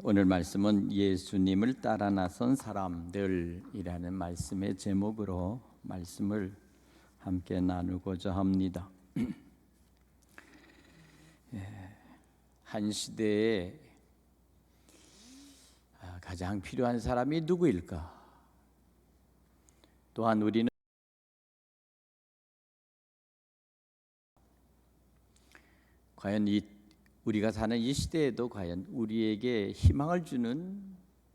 오늘 말씀은 예수님을 따라 나선 사람들이라는 말씀의 제목으로 말씀을 함께 나누고자 합니다. 한 시대에 가장 필요한 사람이 누구일까? 또한 우리는 과연 우리가 사는 이 시대에도 과연 우리에게 희망을 주는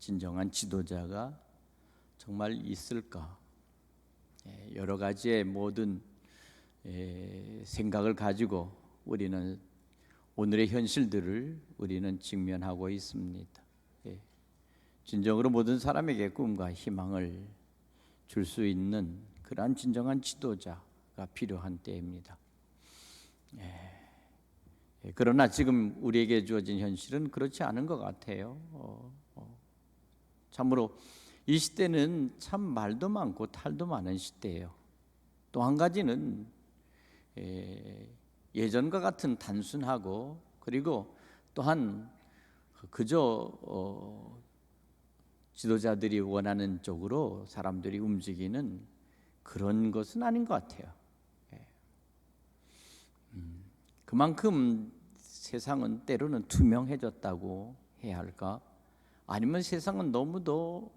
진정한 지도자가 정말 있을까? 여러 가지의 모든 생각을 가지고 우리는 오늘의 현실들을 우리는 직면하고 있습니다. 진정으로 모든 사람에게 꿈과 희망을 줄 수 있는 그러한 진정한 지도자가 필요한 때입니다. 그러나 지금 우리에게 주어진 현실은 그렇지 않은 것 같아요. 참으로 이 시대는 참 말도 많고 탈도 많은 시대예요. 또 한 가지는 예전과 같은 단순하고 그리고 또한 그저 지도자들이 원하는 쪽으로 사람들이 움직이는 그런 것은 아닌 것 같아요. 그만큼 세상은 때로는 투명해졌다고 해야 할까? 아니면 세상은 너무도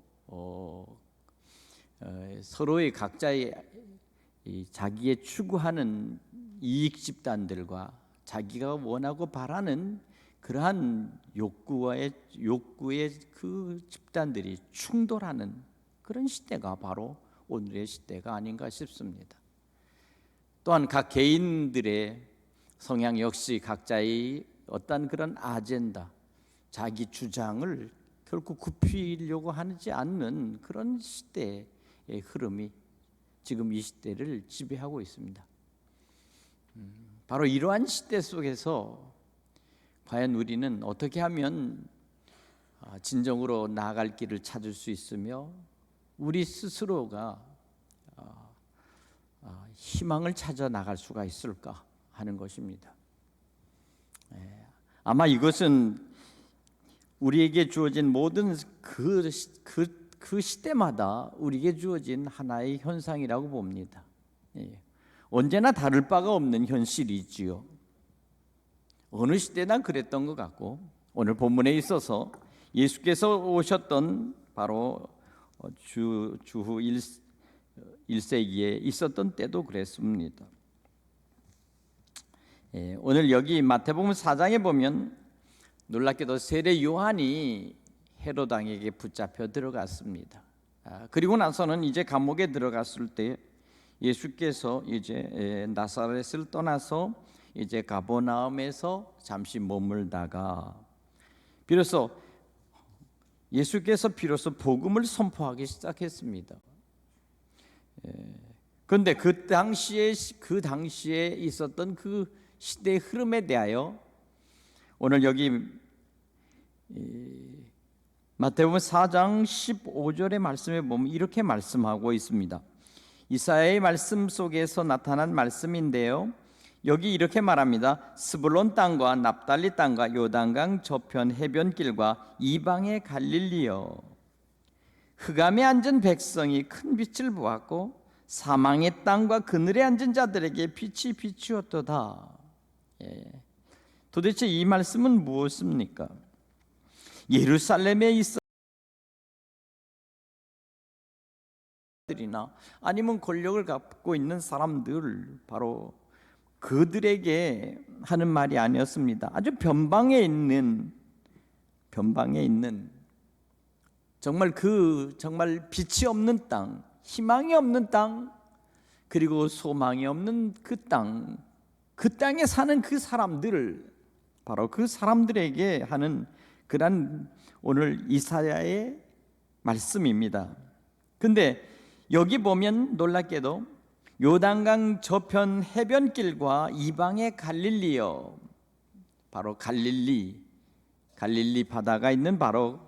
서로의 각자의 자기의 추구하는 이익 집단들과 자기가 원하고 바라는 그러한 욕구의 그 집단들이 충돌하는 그런 시대가 바로 오늘의 시대가 아닌가 싶습니다. 또한 각 개인들의 성향 역시 각자의 어떤 그런 아젠다, 자기 주장을 결코 굽히려고 하지 않는 그런 시대의 흐름이 지금 이 시대를 지배하고 있습니다. 바로 이러한 시대 속에서 과연 우리는 어떻게 하면 진정으로 나아갈 길을 찾을 수 있으며 우리 스스로가 희망을 찾아 나갈 수가 있을까 하는 것입니다. 아마 이것은 우리에게 주어진 모든 그 시대마다 우리에게 주어진 하나의 현상이라고 봅니다. 언제나 다를 바가 없는 현실이지요. 어느 시대나 그랬던 것 같고 오늘 본문에 있어서 예수께서 오셨던 바로 주후 1세기에 있었던 때도 그랬습니다. 오늘 여기 마태복음 4장에 보면 놀랍게도 세례 요한이 헤롯 왕에게 붙잡혀 들어갔습니다. 그리고 나서는 이제 감옥에 들어갔을 때 예수께서 이제 나사렛을 떠나서 이제 가버나움에서 잠시 머물다가 예수께서 비로소 복음을 선포하기 시작했습니다. 그런데 그 당시에 있었던 그 시대의 흐름에 대하여 오늘 여기 마태복음 4장 15절의 말씀에 보면 이렇게 말씀하고 있습니다. 이사야의 말씀 속에서 나타난 말씀인데요. 여기 이렇게 말합니다. 스불론 땅과 납달리 땅과 요단강 저편 해변길과 이방의 갈릴리여, 흑암에 앉은 백성이 큰 빛을 보았고 사망의 땅과 그늘에 앉은 자들에게 빛이 비추었도다. 도대체 이 말씀은 무엇입니까? 예루살렘에 있어 들이나 아니면 권력을 갖고 있는 사람들, 바로 그들에게 하는 말이 아니었습니다. 아주 변방에 있는 정말 빛이 없는 땅, 희망이 없는 땅, 그리고 소망이 없는 그 땅에 사는 그 사람들을, 바로 그 사람들에게 하는 그런 오늘 이사야의 말씀입니다. 근데 여기 보면 놀랍게도 요단강 저편 해변길과 이방의 갈릴리여, 바로 갈릴리 바다가 있는 바로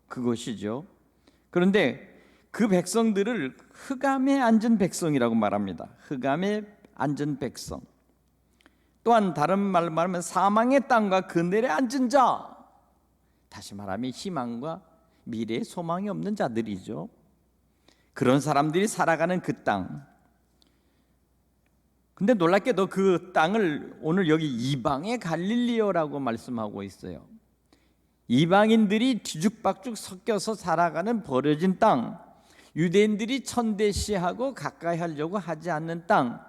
그곳이죠. 그런데 그 백성들을 흑암에 앉은 백성이라고 말합니다. 흑암에 앉은 백성. 또한 다른 말로 말하면 사망의 땅과 그늘에 앉은 자, 다시 말하면 희망과 미래의 소망이 없는 자들이죠. 그런 사람들이 살아가는 그 땅. 근데 놀랍게도 그 땅을 오늘 여기 이방의 갈릴리오라고 말씀하고 있어요. 이방인들이 뒤죽박죽 섞여서 살아가는 버려진 땅, 유대인들이 천대시하고 가까이 하려고 하지 않는 땅,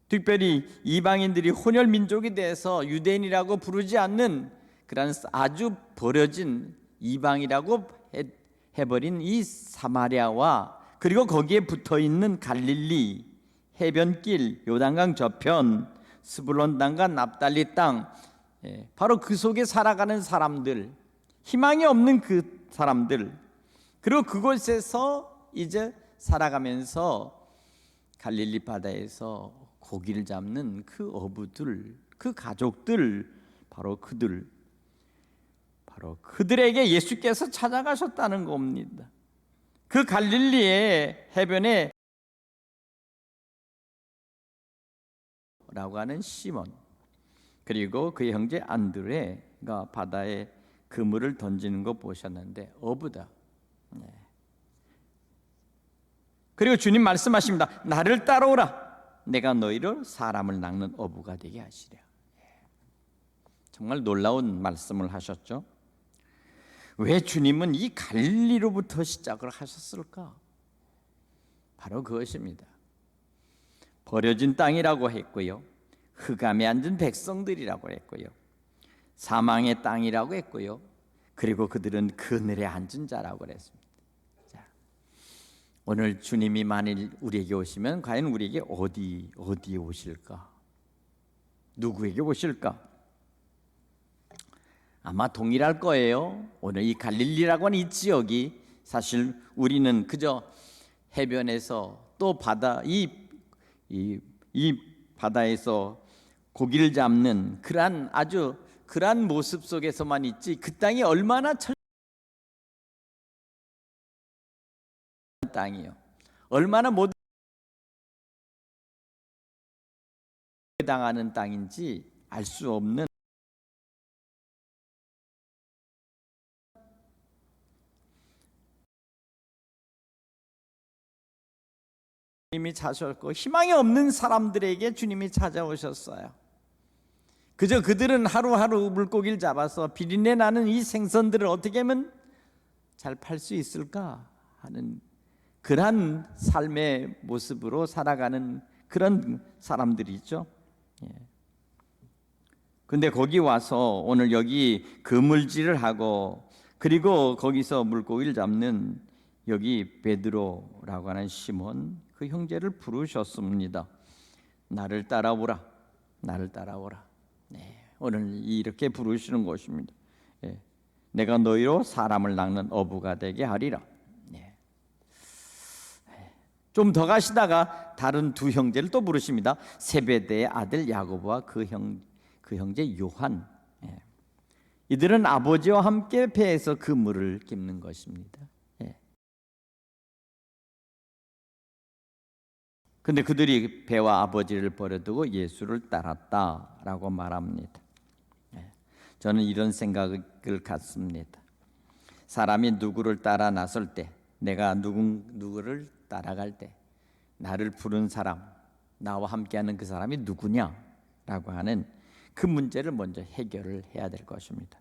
특별히 이방인들이 혼혈 민족이 돼서 유대인이라고 부르지 않는 그런 아주 버려진 이방이라고 해버린 이 사마리아와 그리고 거기에 붙어있는 갈릴리, 해변길, 요단강 저편, 스불론 땅과 납달리 땅, 바로 그 속에 살아가는 사람들, 희망이 없는 그 사람들, 그리고 그곳에서 이제 살아가면서 갈릴리 바다에서 고기를 잡는 그 어부들, 그 가족들, 바로 그들에게 예수께서 찾아가셨다는 겁니다. 그 갈릴리의 해변에 라고 하는 시몬, 그리고 그의 형제 안드레가 바다에 그물을 던지는 거 보셨는데 어부다. 그리고 주님 말씀하십니다. 나를 따라오라. 내가 너희를 사람을 낚는 어부가 되게 하시랴. 정말 놀라운 말씀을 하셨죠. 왜 주님은 이 갈릴리로부터 시작을 하셨을까? 바로 그것입니다. 버려진 땅이라고 했고요, 흑암에 앉은 백성들이라고 했고요, 사망의 땅이라고 했고요, 그리고 그들은 그늘에 앉은 자라고 했습니다. 자, 오늘 주님이 만일 우리에게 오시면 과연 우리에게 어디에 오실까? 누구에게 오실까? 아마 동일할 거예요. 오늘 이 갈릴리라고 하는 이 지역이 사실 우리는 그저 해변에서 또 바다 이 바다에서 고기를 잡는 그러한 모습 속에서만 있지, 그 땅이 얼마나 땅이요, 얼마나 못 당하는 땅인지 알 수 없는, 주님이 찾아오셨고 희망이 없는 사람들에게 주님이 찾아오셨어요. 그저 그들은 하루하루 물고기를 잡아서 비린내 나는 이 생선들을 어떻게 하면 잘 팔 수 있을까 하는 그러한 삶의 모습으로 살아가는 그런 사람들이죠. 근데 거기 와서 오늘 여기 그물질을 하고 그리고 거기서 물고기를 잡는 여기 베드로라고 하는 시몬, 그 형제를 부르셨습니다. 나를 따라오라, 나를 따라오라. 오늘 이렇게 부르시는 것입니다. 내가 너희로 사람을 낚는 어부가 되게 하리라. 좀 더 가시다가 다른 두 형제를 또 부르십니다. 세베대의 아들 야고보와 그 형제 요한. 이들은 아버지와 함께 배에서 그물을 깁는 것입니다. 근데 그들이 배와 아버지를 버려두고 예수를 따랐다라고 말합니다. 저는 이런 생각을 갖습니다. 사람이 누구를 따라 나설 때, 내가 누구를 따라갈 때, 나를 부른 사람, 나와 함께하는 그 사람이 누구냐라고 하는 그 문제를 먼저 해결을 해야 될 것입니다.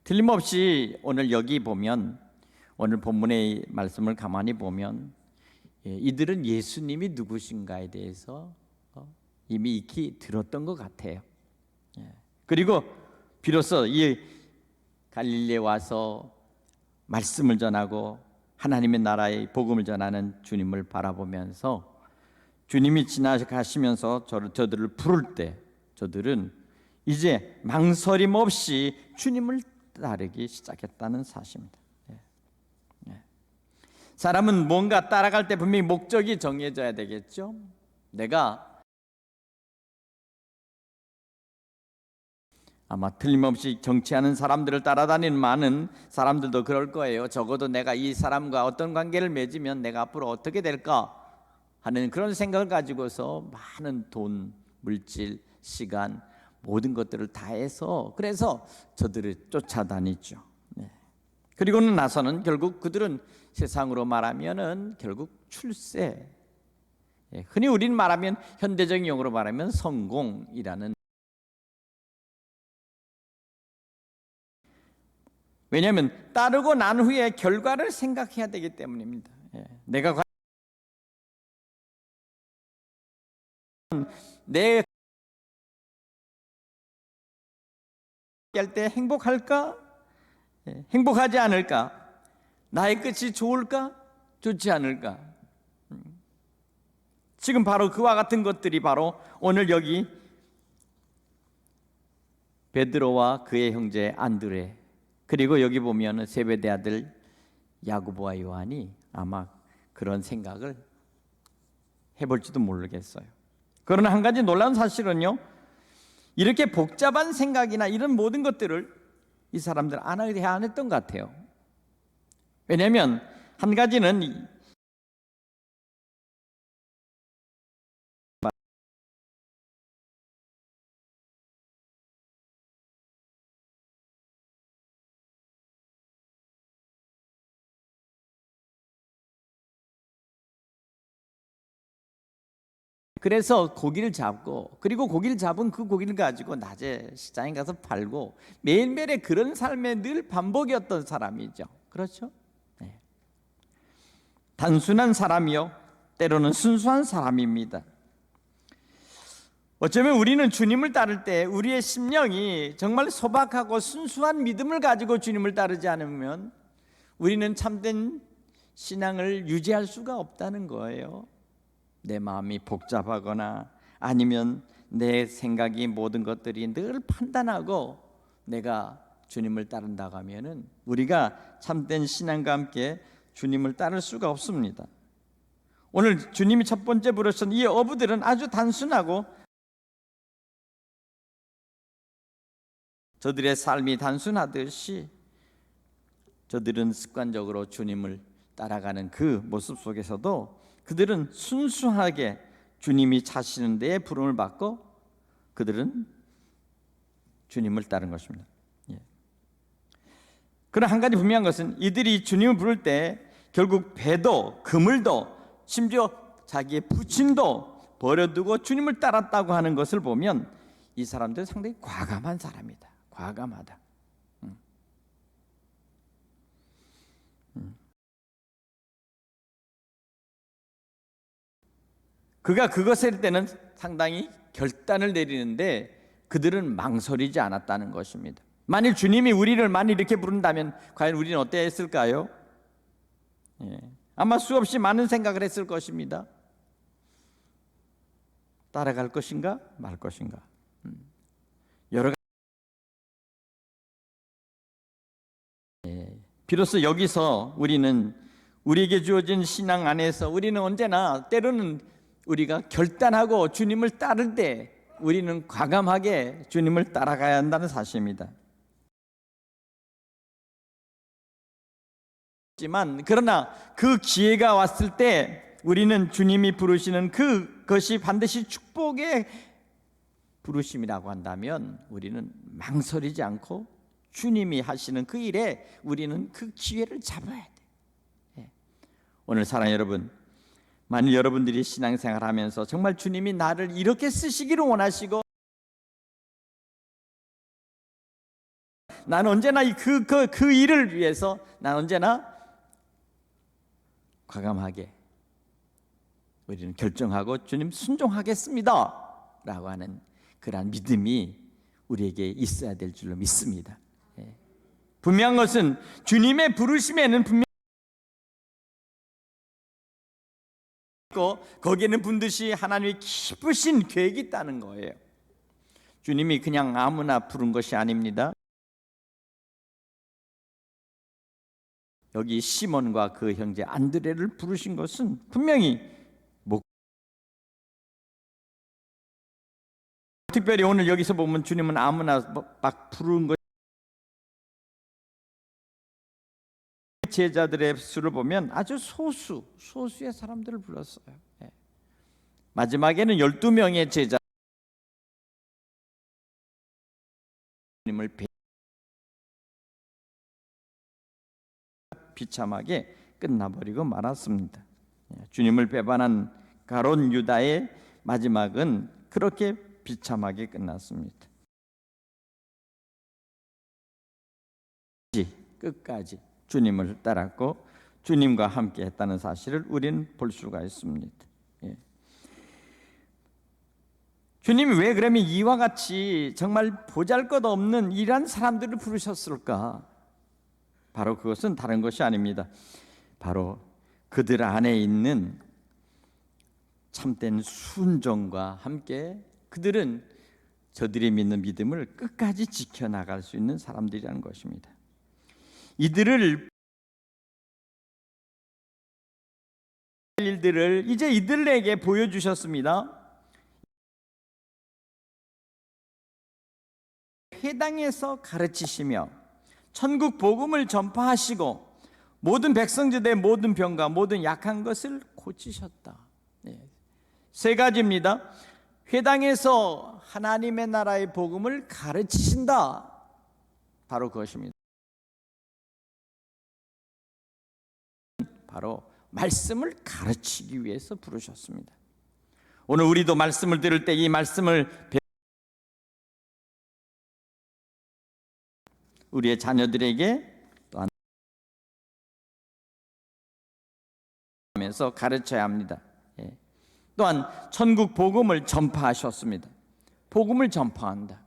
틀림없이 오늘 여기 보면, 오늘 본문의 말씀을 가만히 보면 이들은 예수님이 누구신가에 대해서 이미 익히 들었던 것 같아요. 그리고 비로소 이 갈릴리에 와서 말씀을 전하고 하나님의 나라의 복음을 전하는 주님을 바라보면서 주님이 지나가시면서 저들을 부를 때 저들은 이제 망설임 없이 주님을 따르기 시작했다는 사실입니다. 사람은 뭔가 따라갈 때 분명히 목적이 정해져야 되겠죠. 내가 아마 틀림없이 정치하는 사람들을 따라다니는 많은 사람들도 그럴 거예요. 적어도 내가 이 사람과 어떤 관계를 맺으면 내가 앞으로 어떻게 될까 하는 그런 생각을 가지고서 많은 돈, 물질, 시간, 모든 것들을 다해서 그래서 저들을 쫓아다니죠. 그리고는 나서는 결국 그들은 세상으로 말하면은 결국 출세, 흔히 우리는 말하면 현대적인 용어로 말하면 성공이라는. 왜냐하면 따르고 난 후에 결과를 생각해야 되기 때문입니다. 내가 내 할 때 행복할까? 행복하지 않을까? 나의 끝이 좋을까? 좋지 않을까? 지금 바로 그와 같은 것들이 바로 오늘 여기 베드로와 그의 형제 안드레, 그리고 여기 보면 세베대 아들 야고보와 요한이 아마 그런 생각을 해볼지도 모르겠어요. 그러나 한 가지 놀라운 사실은요, 이렇게 복잡한 생각이나 이런 모든 것들을 이 사람들 안 했던 것 같아요. 왜냐하면 한 가지는 그래서 고기를 잡고, 그리고 고기를 잡은 그 고기를 가지고 낮에 시장에 가서 팔고 매일매일의 그런 삶의 늘 반복이었던 사람이죠. 그렇죠? 네. 단순한 사람이요, 때로는 순수한 사람입니다. 어쩌면 우리는 주님을 따를 때 우리의 심령이 정말 소박하고 순수한 믿음을 가지고 주님을 따르지 않으면 우리는 참된 신앙을 유지할 수가 없다는 거예요. 내 마음이 복잡하거나 아니면 내 생각이 모든 것들이 늘 판단하고 내가 주님을 따른다고 하면은 우리가 참된 신앙과 함께 주님을 따를 수가 없습니다. 오늘 주님이 첫 번째 부르신 이 어부들은 아주 단순하고 저들의 삶이 단순하듯이 저들은 습관적으로 주님을 따라가는 그 모습 속에서도 그들은 순수하게 주님이 차시는 데에 부름을 받고 그들은 주님을 따른 것입니다. 그러나 한 가지 분명한 것은 이들이 주님을 부를 때 결국 배도 그물도 심지어 자기의 부친도 버려두고 주님을 따랐다고 하는 것을 보면 이 사람들은 상당히 과감한 사람이다. 과감하다. 그가 그것을 할 때는 상당히 결단을 내리는데 그들은 망설이지 않았다는 것입니다. 만일 주님이 우리를 이렇게 부른다면 과연 우리는 어땠을까요? 아마 수없이 많은 생각을 했을 것입니다. 따라갈 것인가 말 것인가. 여러 비로소 여기서 우리에게 주어진 신앙 안에서 우리는 언제나 때로는 우리가 결단하고 주님을 따를 때 우리는 과감하게 주님을 따라가야 한다는 사실입니다. 그러나 그 기회가 왔을 때 우리는 주님이 부르시는 그것이 반드시 축복의 부르심이라고 한다면 우리는 망설이지 않고 주님이 하시는 그 일에 우리는 그 기회를 잡아야 돼. 오늘 사랑하는 여러분, 만일 여러분들이 신앙생활 하면서 정말 주님이 나를 이렇게 쓰시기를 원하시고 나는 언제나 그 일을 위해서 난 언제나 과감하게 우리는 결정하고 주님 순종하겠습니다 라고 하는 그러한 믿음이 우리에게 있어야 될 줄로 믿습니다. 분명한 것은 주님의 부르심에는 분명 거기에는 반드시 하나님의 기쁘신 계획이 있다는 거예요. 주님이 그냥 아무나 부른 것이 아닙니다. 여기 시몬과 그 형제 안드레를 부르신 것은 분명히 특별히 오늘 여기서 보면 주님은 아무나 막 부른 것 제자들의 수를 보면 아주 소수의 사람들을 불렀어요. 마지막에는 12명의 제자 주님을 비참하게 끝나버리고 말았습니다. 주님을 배반한 가룟 유다의 마지막은 그렇게 비참하게 끝났습니다. 끝까지 주님을 따랐고 주님과 함께 했다는 사실을 우리는 볼 수가 있습니다. 주님이 왜 그러면 이와 같이 정말 보잘것없는 이러한 사람들을 부르셨을까? 바로 그것은 다른 것이 아닙니다. 바로 그들 안에 있는 참된 순종과 함께 그들은 저들이 믿는 믿음을 끝까지 지켜나갈 수 있는 사람들이라는 것입니다. 이들을 일들을 이제 이들에게 보여주셨습니다. 회당에서 가르치시며 천국 복음을 전파하시고 모든 백성들의 모든 병과 모든 약한 것을 고치셨다. 세 가지입니다. 회당에서 하나님의 나라의 복음을 가르치신다. 바로 그것입니다. 바로 말씀을 가르치기 위해서 부르셨습니다. 오늘 우리도 말씀을 들을 때 이 말씀을 우리의 자녀들에게 또한 하면서 가르쳐야 합니다. 또한 천국 복음을 전파하셨습니다. 복음을 전파한다.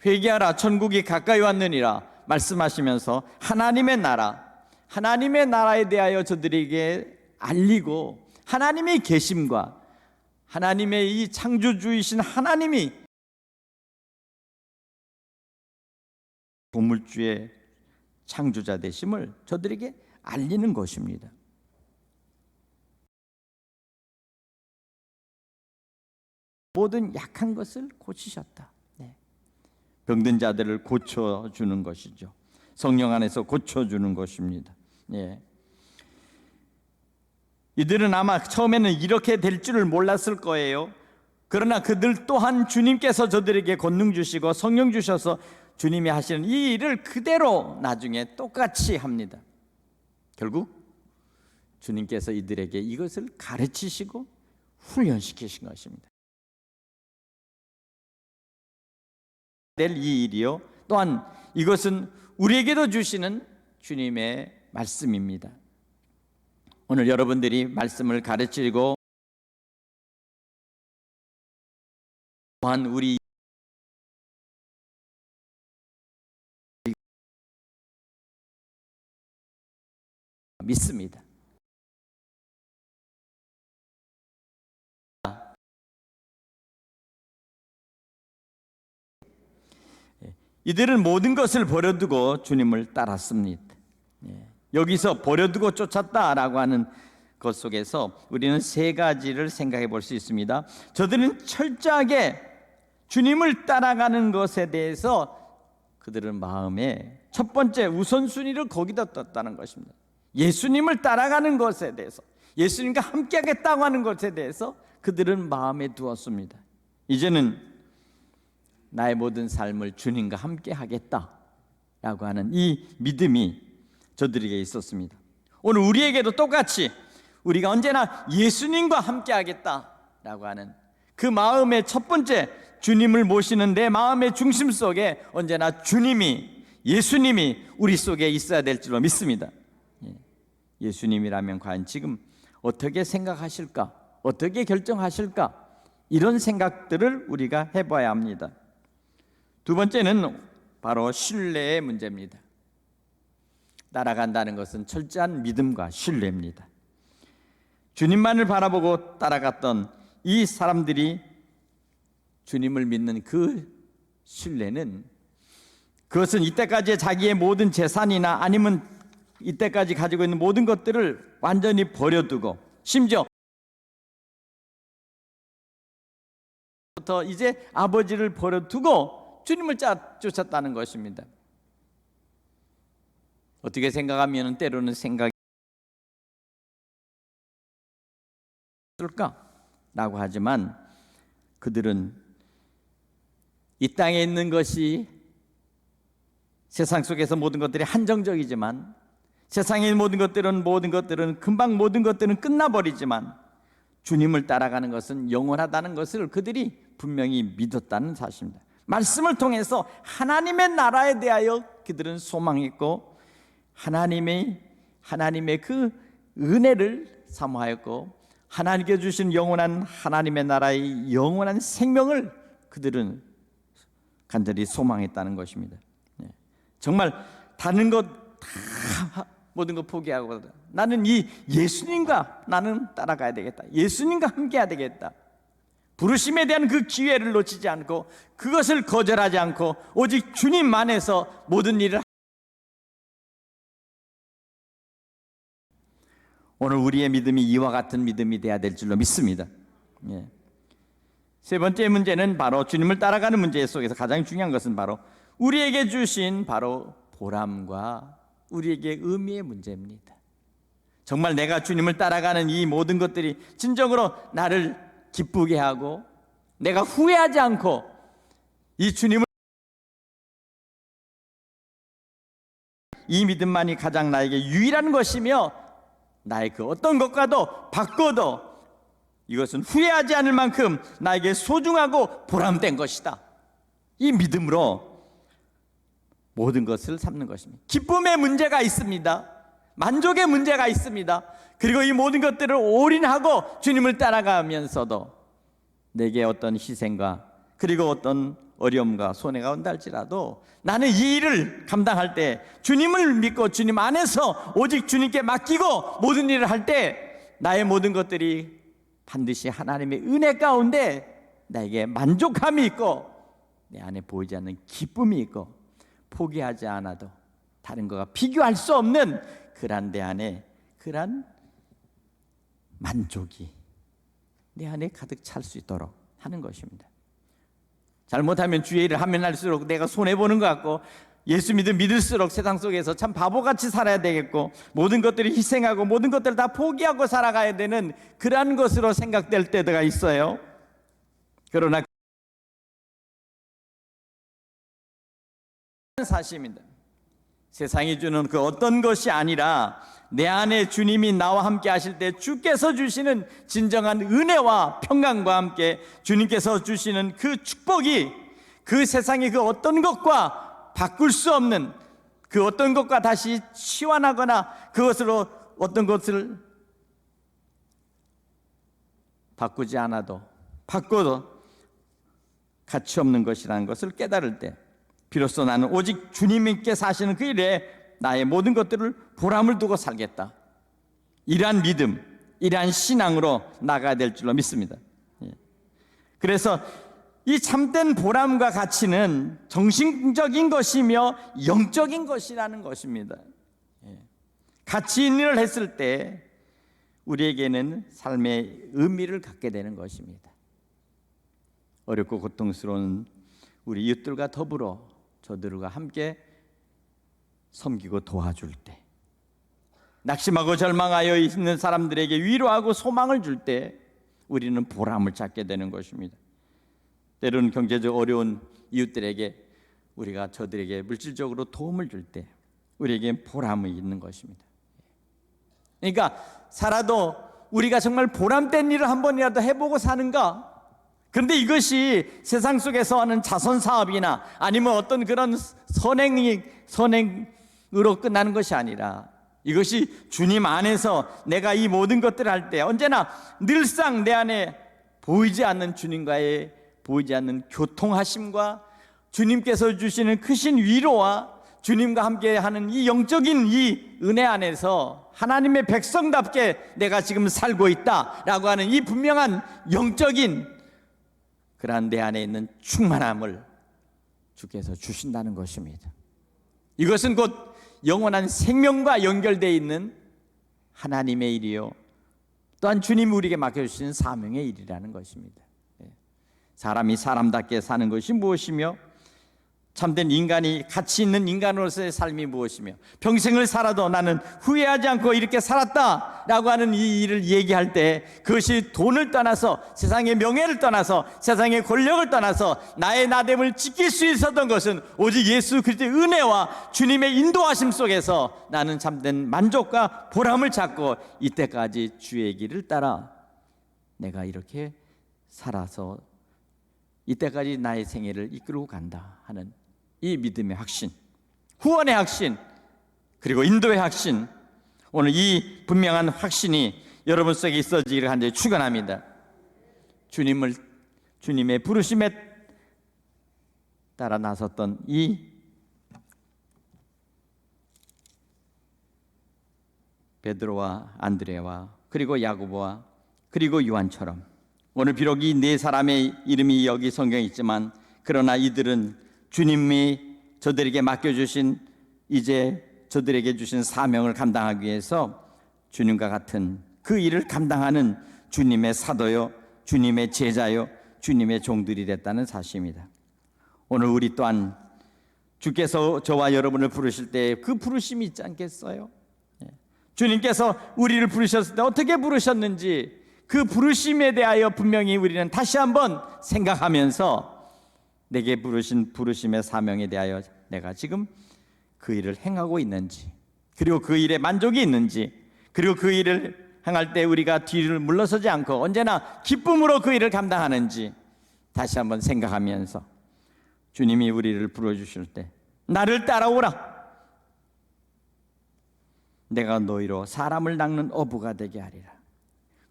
회개하라 천국이 가까이 왔느니라 말씀하시면서 하나님의 나라에 대하여 저들에게 알리고 하나님의 계심과 하나님의 이 창조주이신 하나님이 보물주의 창조자 되심을 저들에게 알리는 것입니다. 모든 약한 것을 고치셨다. 병든 자들을 고쳐주는 것이죠. 성령 안에서 고쳐주는 것입니다. 이들은 아마 처음에는 이렇게 될 줄을 몰랐을 거예요. 그러나 그들 또한 주님께서 저들에게 권능 주시고 성령 주셔서 주님이 하시는 이 일을 그대로 나중에 똑같이 합니다. 결국 주님께서 이들에게 이것을 가르치시고 훈련시키신 것입니다. 될 이 일이요. 또한 이것은 우리에게도 주시는 주님의 말씀입니다. 오늘 여러분들이 말씀을 가르치고 또한 우리 믿습니다. 이들은 모든 것을 버려두고 주님을 따랐습니다. 여기서 버려두고 쫓았다라고 하는 것 속에서 우리는 세 가지를 생각해 볼 수 있습니다. 저들은 철저하게 주님을 따라가는 것에 대해서 그들은 마음에 첫 번째 우선순위를 거기다 뒀다는 것입니다. 예수님을 따라가는 것에 대해서, 예수님과 함께 하겠다고 하는 것에 대해서 그들은 마음에 두었습니다. 이제는 나의 모든 삶을 주님과 함께 하겠다라고 하는 이 믿음이 저들에게 있었습니다. 오늘 우리에게도 똑같이 우리가 언제나 예수님과 함께 하겠다라고 하는 그 마음의 첫 번째, 주님을 모시는 내 마음의 중심 속에 언제나 예수님이 우리 속에 있어야 될 줄로 믿습니다. 예수님이라면 과연 지금 어떻게 생각하실까? 어떻게 결정하실까? 이런 생각들을 우리가 해봐야 합니다. 두 번째는 바로 신뢰의 문제입니다. 따라간다는 것은 철저한 믿음과 신뢰입니다. 주님만을 바라보고 따라갔던 이 사람들이 주님을 믿는 그 신뢰는, 그것은 이때까지의 자기의 모든 재산이나 아니면 이때까지 가지고 있는 모든 것들을 완전히 버려두고, 심지어 이제 아버지를 버려두고 주님을 쫓았다는 것입니다. 어떻게 생각하면 때로는 생각이 라고 하지만 그들은 이 땅에 있는 것이 세상 속에서 모든 것들이 한정적이지만, 세상의 모든 것들은 금방 모든 것들은 끝나버리지만, 주님을 따라가는 것은 영원하다는 것을 그들이 분명히 믿었다는 사실입니다. 말씀을 통해서 하나님의 나라에 대하여 그들은 소망했고, 하나님의 그 은혜를 사모하였고, 하나님께 주신 영원한 하나님의 나라의 영원한 생명을 그들은 간절히 소망했다는 것입니다. 정말 다른 것 다 모든 것 포기하고 나는 이 예수님과 나는 따라가야 되겠다. 예수님과 함께해야 되겠다. 부르심에 대한 그 기회를 놓치지 않고 그것을 거절하지 않고 오직 주님 안에서 모든 일을. 오늘 우리의 믿음이 이와 같은 믿음이 되어야 될 줄로 믿습니다. 세 번째 문제는 바로 주님을 따라가는 문제 속에서 가장 중요한 것은 바로 우리에게 주신 바로 보람과 우리에게 의미의 문제입니다. 정말 내가 주님을 따라가는 이 모든 것들이 진정으로 나를 기쁘게 하고 내가 후회하지 않고 이 주님을, 이 믿음만이 가장 나에게 유일한 것이며 나의 그 어떤 것과도 바꿔도 이것은 후회하지 않을 만큼 나에게 소중하고 보람된 것이다. 이 믿음으로 모든 것을 삼는 것입니다. 기쁨의 문제가 있습니다. 만족의 문제가 있습니다. 그리고 이 모든 것들을 올인하고 주님을 따라가면서도 내게 어떤 희생과 그리고 어떤 어려움과 손해가 온다 할지라도 나는 이 일을 감당할 때 주님을 믿고 주님 안에서 오직 주님께 맡기고 모든 일을 할 때 나의 모든 것들이 반드시 하나님의 은혜 가운데 나에게 만족함이 있고 내 안에 보이지 않는 기쁨이 있고 포기하지 않아도 다른 것과 비교할 수 없는 그런 내 안에 그런 만족이 내 안에 가득 찰 수 있도록 하는 것입니다. 잘못하면 주의 일을 하면 할수록 내가 손해보는 것 같고 예수 믿을수록 세상 속에서 참 바보같이 살아야 되겠고 모든 것들을 희생하고 모든 것들을 다 포기하고 살아가야 되는 그러한 것으로 생각될 때가 있어요. 그러나 사실입니다. 세상이 주는 그 어떤 것이 아니라 내 안에 주님이 나와 함께 하실 때 주께서 주시는 진정한 은혜와 평강과 함께 주님께서 주시는 그 축복이 그 세상의 그 어떤 것과 바꿀 수 없는 그 어떤 것과 다시 치환하거나 그것으로 어떤 것을 바꾸지 않아도 바꿔도 가치 없는 것이라는 것을 깨달을 때 비로소 나는 오직 주님께 사시는 그 일에 나의 모든 것들을 보람을 두고 살겠다. 이러한 믿음, 이러한 신앙으로 나가야 될 줄로 믿습니다. 그래서 이 참된 보람과 가치는 정신적인 것이며 영적인 것이라는 것입니다. 가치 있는 일을 했을 때 우리에게는 삶의 의미를 갖게 되는 것입니다. 어렵고 고통스러운 우리 이웃들과 더불어 저들과 함께 섬기고 도와줄 때, 낙심하고 절망하여 있는 사람들에게 위로하고 소망을 줄 때 우리는 보람을 찾게 되는 것입니다. 때로는 경제적 어려운 이웃들에게 우리가 저들에게 물질적으로 도움을 줄 때 우리에게 보람이 있는 것입니다. 그러니까 살아도 우리가 정말 보람된 일을 한 번이라도 해보고 사는가? 그런데 이것이 세상 속에서 하는 자선 사업이나 아니면 어떤 그런 선행으로 끝나는 것이 아니라 이것이 주님 안에서 내가 이 모든 것들을 할 때 언제나 늘상 내 안에 보이지 않는 주님과의 보이지 않는 교통하심과 주님께서 주시는 크신 위로와 주님과 함께하는 이 영적인 이 은혜 안에서 하나님의 백성답게 내가 지금 살고 있다라고 하는 이 분명한 영적인 그러한 내 안에 있는 충만함을 주께서 주신다는 것입니다. 이것은 곧 영원한 생명과 연결되어 있는 하나님의 일이요 또한 주님이 우리에게 맡겨주신 사명의 일이라는 것입니다. 사람이 사람답게 사는 것이 무엇이며 참된 인간이 가치 있는 인간으로서의 삶이 무엇이며 평생을 살아도 나는 후회하지 않고 이렇게 살았다라고 하는 이 일을 얘기할 때 그것이 돈을 떠나서 세상의 명예를 떠나서 세상의 권력을 떠나서 나의 나됨을 지킬 수 있었던 것은 오직 예수 그리스도의 은혜와 주님의 인도하심 속에서 나는 참된 만족과 보람을 찾고 이때까지 주의 길을 따라 내가 이렇게 살아서 이때까지 나의 생애를 이끌고 간다 하는 이 믿음의 확신, 후원의 확신, 그리고 인도의 확신, 오늘 이 분명한 확신이 여러분 속에 있어지기를 간절히 축원합니다. 주님의 부르심에 따라 나섰던 이 베드로와 안드레와 그리고 야고보와 그리고 요한처럼 오늘 비록 이 네 사람의 이름이 여기 성경에 있지만 그러나 이들은 주님이 저들에게 맡겨주신 이제 저들에게 주신 사명을 감당하기 위해서 주님과 같은 그 일을 감당하는 주님의 사도요, 주님의 제자요, 주님의 종들이 됐다는 사실입니다. 오늘 우리 또한 주께서 저와 여러분을 부르실 때 그 부르심이 있지 않겠어요? 주님께서 우리를 부르셨을 때 어떻게 부르셨는지 그 부르심에 대하여 분명히 우리는 다시 한번 생각하면서 내게 부르신 부르심의 사명에 대하여 내가 지금 그 일을 행하고 있는지, 그리고 그 일에 만족이 있는지, 그리고 그 일을 행할 때 우리가 뒤를 물러서지 않고 언제나 기쁨으로 그 일을 감당하는지 다시 한번 생각하면서 주님이 우리를 불러주실 때 나를 따라오라, 내가 너희로 사람을 낚는 어부가 되게 하리라.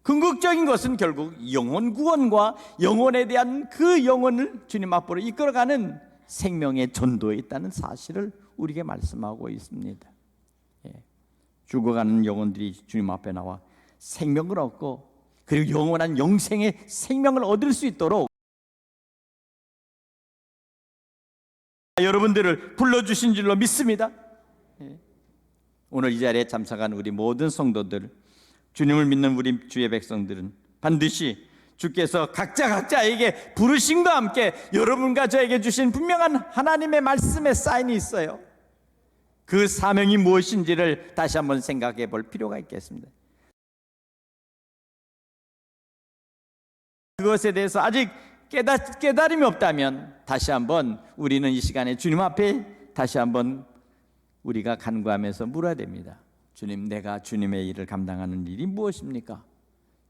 궁극적인 것은 결국 영혼 구원과 영혼에 대한 그 영혼을 주님 앞으로 이끌어가는 생명의 전도에 있다는 사실을 우리에게 말씀하고 있습니다. 죽어가는 영혼들이 주님 앞에 나와 생명을 얻고 그리고 영원한 영생의 생명을 얻을 수 있도록 여러분들을 불러주신 줄로 믿습니다. 오늘 이 자리에 참석한 우리 모든 성도들, 주님을 믿는 우리 주의 백성들은 반드시 주께서 각자에게 부르심과 함께 여러분과 저에게 주신 분명한 하나님의 말씀의 사인이 있어요. 그 사명이 무엇인지를 다시 한번 생각해 볼 필요가 있겠습니다. 그것에 대해서 아직 깨달음이 없다면 다시 한번 우리는 이 시간에 주님 앞에 다시 한번 우리가 간구하면서 물어야 됩니다. 주님, 내가 주님의 일을 감당하는 일이 무엇입니까?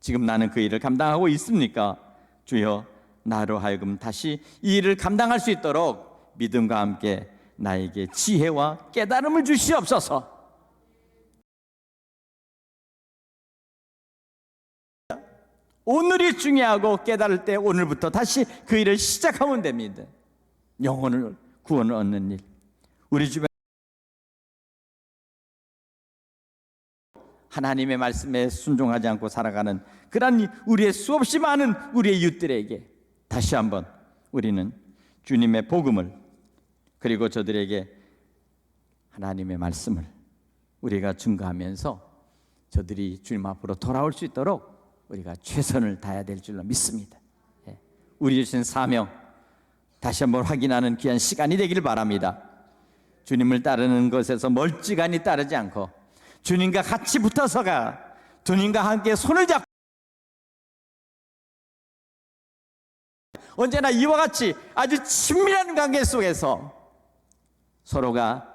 지금 나는 그 일을 감당하고 있습니까? 주여, 나로 하여금 다시 이 일을 감당할 수 있도록 믿음과 함께 나에게 지혜와 깨달음을 주시옵소서. 오늘이 중요하고 깨달을 때 오늘부터 다시 그 일을 시작하면 됩니다. 영혼을 구원을 얻는 일, 우리 주변 하나님의 말씀에 순종하지 않고 살아가는 그런 우리의 수없이 많은 우리의 이웃들에게 다시 한번 우리는 주님의 복음을, 그리고 저들에게 하나님의 말씀을 우리가 증거하면서 저들이 주님 앞으로 돌아올 수 있도록 우리가 최선을 다해야 될 줄로 믿습니다. 우리 주신 사명 다시 한번 확인하는 귀한 시간이 되기를 바랍니다. 주님을 따르는 것에서 멀찌감히 따르지 않고 주님과 같이 붙어서가, 주님과 함께 손을 잡고 언제나 이와 같이 아주 친밀한 관계 속에서 서로가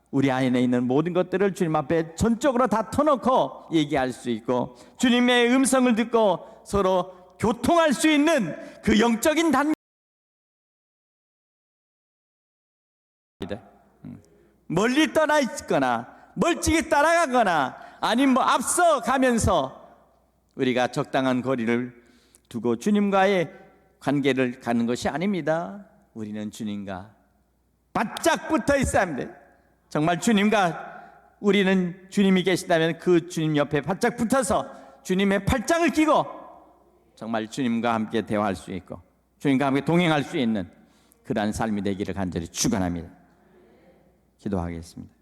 우리 안에 있는 모든 것들을 주님 앞에 전적으로 다 터놓고 얘기할 수 있고 주님의 음성을 듣고 서로 교통할 수 있는 그 영적인 단계, 멀리 떠나 있거나 멀찍이 따라가거나 아니면 앞서 가면서 우리가 적당한 거리를 두고 주님과의 관계를 가는 것이 아닙니다. 우리는 주님과 바짝 붙어 있어야 합니다. 정말 주님과 우리는 주님이 계시다면 그 주님 옆에 바짝 붙어서 주님의 팔짱을 끼고 정말 주님과 함께 대화할 수 있고 주님과 함께 동행할 수 있는 그러한 삶이 되기를 간절히 축원합니다. 기도하겠습니다.